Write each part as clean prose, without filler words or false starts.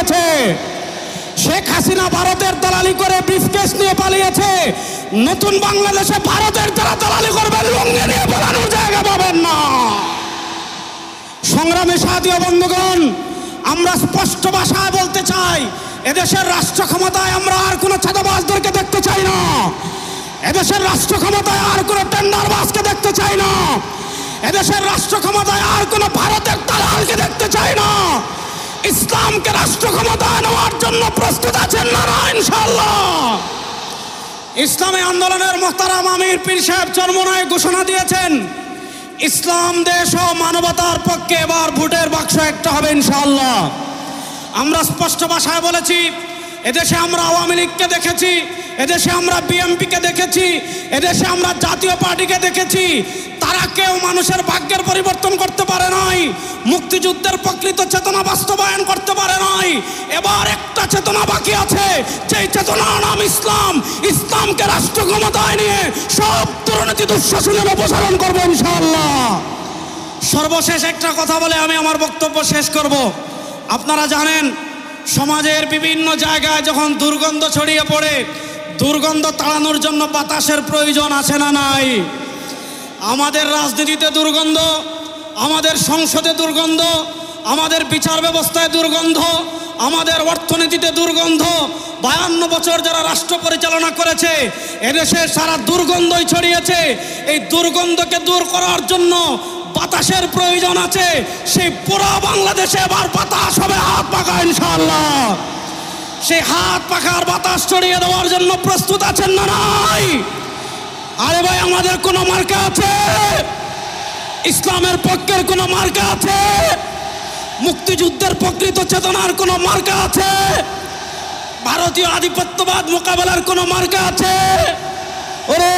পালিয়েছে। শেখ হাসিনা ভারতের দালালি করে ব্রিফকেস নিয়ে পালিয়েছে। নতুন বাংলাদেশে ভারতের যারা দালালি করবেন লুঙ্গি নিয়ে পালানোর জায়গা পাবেন না। সংগ্রামী সাথী ও বন্ধুগণ, আমরা স্পষ্ট ভাষায় বলতে চাই, এদেশের রাষ্ট্র ক্ষমতায় আমরা আর কোনো চাঁদাবাজদেরকে দেখতে চাই না। এদেশের রাষ্ট্র ক্ষমতায় আর কোনো টেন্ডারবাজকে দেখতে চাই না। এদেশের রাষ্ট্র ক্ষমতায় আর কোনো ভারতের দালালকে দেখতে চাই না। ইসলামকে রাষ্ট্র ক্ষমতায় নেওয়ার জন্য প্রস্তুত আছেন না ইনশাআল্লাহ? ইসলামী আন্দোলনের মোহতারাম আমির পীর সাহেব চরমোনাই ঘোষণা দিয়েছেন, ইসলাম দেশ ও মানবতার পক্ষে এবার ভোটের বাক্স একটা হবে ইনশাআল্লাহ। আমরা স্পষ্ট ভাষায় বলেছি, এদেশে আমরা আওয়ামী লীগকে দেখেছি, এদেশে আমরা বিএনপিকে দেখেছি, এদেশে আমরা জাতীয় পার্টিকে দেখেছি, তারা কেউ মানুষের ভাগ্যের পরিবর্তন করতে পারে নাই, মুক্তিযুদ্ধের প্রকৃত চেতনা বাস্তবায়ন করতে পারে নাই। এবার একটা চেতনা বাকি আছে, যেই চেতনার নাম ইসলাম। ইসলামকে রাষ্ট্র ক্ষমতায় নিয়ে সব দুর্নীতি দুঃশাসনের অপসারণ করবো ইনশাআল্লাহ। সর্বশেষ একটা কথা বলে আমি আমার বক্তব্য শেষ করব। আপনারা জানেন, সমাজের বিভিন্ন জায়গায় যখন দুর্গন্ধ ছড়িয়ে পড়ে, দুর্গন্ধ তাড়ানোর জন্য বাতাসের প্রয়োজন আছে না নাই? আমাদের রাজনীতিতে দুর্গন্ধ, আমাদের সংসদে দুর্গন্ধ, আমাদের বিচার ব্যবস্থায় দুর্গন্ধ, আমাদের অর্থনীতিতে দুর্গন্ধ। 52 বছর যারা রাষ্ট্র পরিচালনা করেছে, এদেশে সারা দুর্গন্ধই ছড়িয়েছে। এই দুর্গন্ধকে দূর করার জন্য বাতাসের প্রয়োজন আছে। সেই পুরো বাংলাদেশে এবার বাতাস হবে হাত পাখা ইনশাআল্লাহ। সেই হাত পাখার বাতাস ছড়িয়ে দেওয়ার জন্য প্রস্তুত আছেন না নাই? আরে ভাই, আমাদের কোনো মার্কা আছে? ইসলামের পক্ষের কোনো মার্কা আছে? মুক্তিযুদ্ধের প্রকৃত চেতনার কোনো মার্কা আছে? ভারতীয় আধিপত্যবাদ মোকাবেলার কোনো মার্কা আছে? ওরে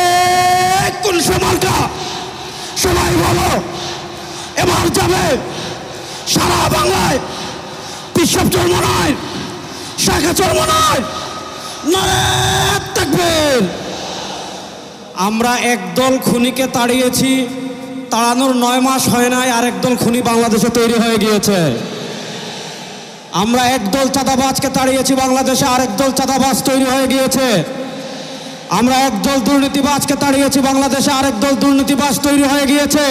কোন মার্কা? সবাই বলো, এবার যাবে সারা বাংলায় পীর সাহেব চরমোনাই, শাখা চরমোনাই, নারে তাকবীর। আমরা একদল খুনিকে তাড়িয়েছি, তাড়ানোর 9 মাস হয় নাই আর একদল খুনি বাংলাদেশে তৈরি হয়ে গিয়েছে। আমরা একদল চাঁদাবাজকে তাড়িয়েছি, বাংলাদেশে আরেকদল চাঁদাবাজ তৈরি হয়ে গিয়েছে। আমরা একদল দুর্নীতিবাজকে তাড়িয়েছি, বাংলাদেশে আরেকদল দুর্নীতিবাজ তৈরি হয়ে গিয়েছে।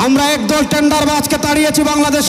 আমরা একদল টেন্ডারবাজকে তাড়িয়েছি, বাংলাদেশে